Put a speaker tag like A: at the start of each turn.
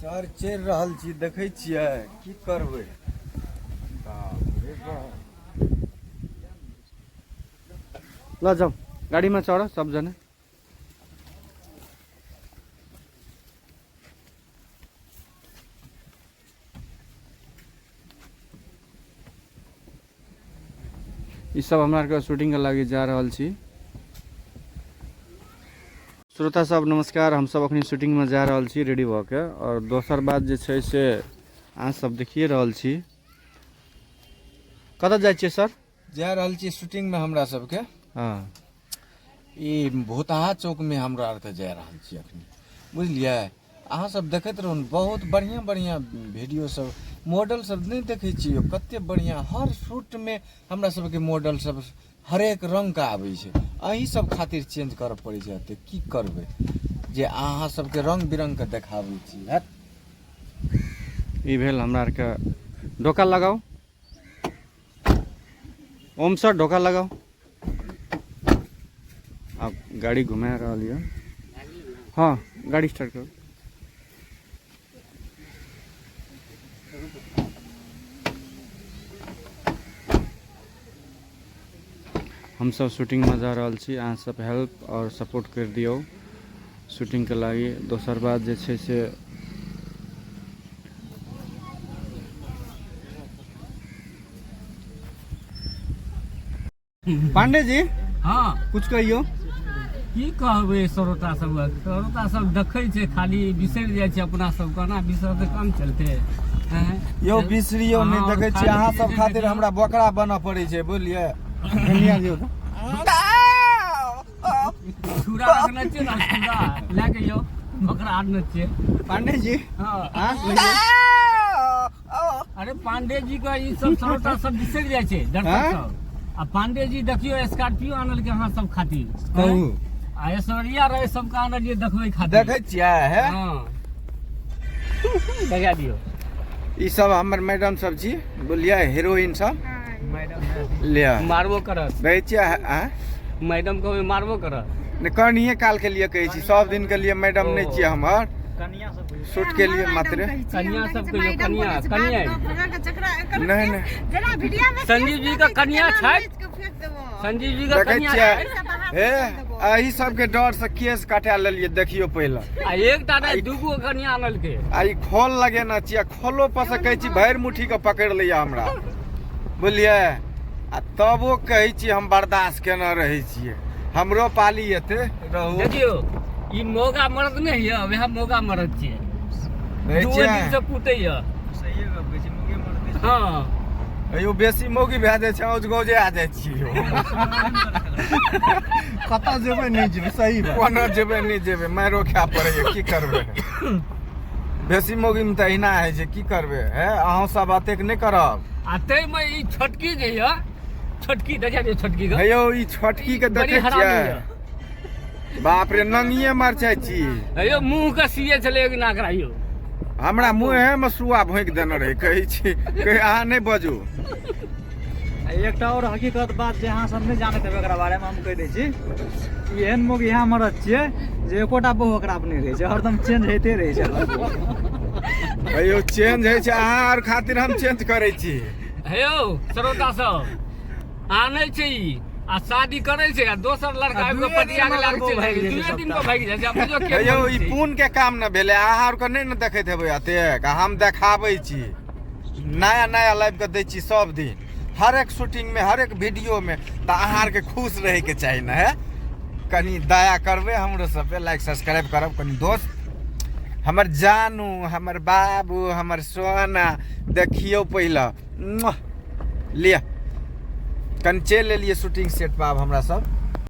A: Sir चल रहल छी, देखै छियै की करबै।
B: ल जाऊ गाड़ी में चढ़ सब जने। ई सब हमरा के शूटिंग के लागी जा रहल छी। श्रोता सब नमस्कार, हम सब अखनी शूटिंग में जा रहल छी रेडी भ के। और दोसर बात जे छै से अहाँ सब देखिए रहल छी। कतऽ जाइ छियै सर?
A: जा रहल छी शूटिंग में हमरा सबके।
B: हाँ
A: ई भूतहा चौक में हमरा आर के जा रहल छी अखनी, बुझलियै। अहाँ सब देखैत रहू, बहुत बढ़िया बढ़िया वीडियो सब, मॉडल सब नहीं देखै छियै कते बढ़िया। हर शूट में हमरा सबके मॉडल सब हरेक रंग का आबै छै। अहीं सब खातिर चेंज करऽ पड़ै छै। तऽ की करबै जे अहाँ सबके रंग बिरंग के देखाबै छी।
B: ई भेल हमरा आर के। ढोका लगाओ ओम सर, ढोका लगाओ। अब गाड़ी घुमा रहा लिया। हाँ गाड़ी स्टार्ट करो। हम सब शूटिंग में जा रहल छी, अहाँ सब हेल्प और सपोर्ट कर दियो शूटिंग के लागी। दोसर बात जे छै से पांडे जी
C: हाँ
B: कुछ कहियो।
C: की कहबै श्रोता सब देखै छै, खाली बिसरि जाइ छै अपना सब। केना बिसरते काम चलते हैं
A: यो बिसरियो नहीं
C: हाँ,
A: देखै छी।
C: खाली
A: अहाँ सब
C: बिसरि
A: खातिर
C: जाइ
A: हमरा बकरा बनऽ पड़ै छै, बुझलियै।
B: कन्या जी होता
C: छुरा रखने छियै ना, छुरा लए के यो बकरा आनने छियै।
B: पांडे जी
C: हाँ
B: हाँ
C: अरे पांडे जी का ई सब श्रोता सब बिसरि जाइ छै, दर्शक सब। आ पांडे जी देखियो स्कॉर्पियो आनल के अहाँ सब खातिर।
B: कहू
C: आ ऐश्वर्या राय सब का आनलिए देखबै खातिर।
A: देखै छियै हे।
C: हाँ लगा दियो।
A: ई सब हमर मैडम सब छी, बुझलियै, हीरोइन सब।
C: मैडम
A: लिया
C: मारबो करत,
A: रहै छियै
C: मैडम कहबै मारबो करत।
A: ने कनिए काल के लिए कहै छी, सब दिन के लिए मैडम नहीं छियै हमर।
C: कन्या सब
A: शूट के लिए मात्र।
C: कन्या सब कहियो कन्या कन्या
A: नहीं नहीं
C: संजीव जी का कन्या छै। संजीव जी का
A: देखै
C: कन्या
A: छियै
C: छै।
A: हे, एही सब के डर से केस कटा लेलिए। देखियो पहले
C: आ एकटा नहीं दूगो कन्या आनल के।
A: आई खोल लगेना छियै, खोलो पर से कहै छी भरि मुट्ठी के पकड़ लिया हमरा, बुझलियै। आ तबो कहै छी हम बर्दाश्त केना रहै छियै। हमरो पाली एते रहू।
C: देखियो ई मोगा मर्द नहीं है, वह मोगा मर्द छियै।
A: रहै
C: दू
A: छियै
C: दिन से पूते है।
A: सही गप कहै छी, मोगे मर्द।
C: हाँ
A: अयो बेसी मौगी भए जाइ छै, औज गौजे आ जाइ छियै।
B: कतऽ जेबै नहीं जेबै, सही बात।
A: कोना जेबै नहीं जेबै, मारो खा पड़ैए, की करबै। बेसी मौगी में तऽ अहिना होइ छै, की करबै। हे अहाँ सब अतेक नहीं करब।
C: आ तै में ई छोटकी जे है, छोटकी देखा दियो छोटकी के।
A: हेयौ ई छोटकी के
C: बड़ी
A: देखै
C: हरामी
A: छियै,
C: है।
A: बाप रे नंगिए मरचाइ छी।
C: हेयो मुंह के सीए चले एक नाक रहियो।
A: हमरा मुँहे में सुआ भोंक देने रहे, कहै छी कहे अहाँ नहीं बजू।
D: एकटा और हकीकत बात जे अहाँ सब नहीं जानत हेबै, एकरा बारे में हम कहि दै छी। एहन मुग यहाँ मरद छियै जे एकोटा बहु ओकरा अपने रहै छै, हरदम चेंज होइते रहै छै।
A: हेयौ चेंज होइ छै, अहाँ आर खातिर हम चेंज करै छी।
C: हेयो श्रोता सब आनै छै ई आ शादी करे छै, आ दोसर लड़का आबि के पटिया के लाग छै, भागि दुए दिन में भागि जाइ छै। अब जो के
A: हेयौ ई पुण्य के काम न भेलै। अहाँ आर के नहीं न देखैत हेबै अतेक। हम देखाबै छी, नया नया लाइव के दै छी सब दिन, हर एक शूटिंग में, हर एक वीडियो में। तो अहाँ आर के खुश रहे के चाहिए न है। कनी दया करबे हमरो सब पे, लाइक सब्सक्राइब करब कनी दोस्त। हमर जानू, हमर बाबू, हमर सोना, देखियो पहले लिया कन चल एलिए शूटिंग सेट पर। अब हमरा सब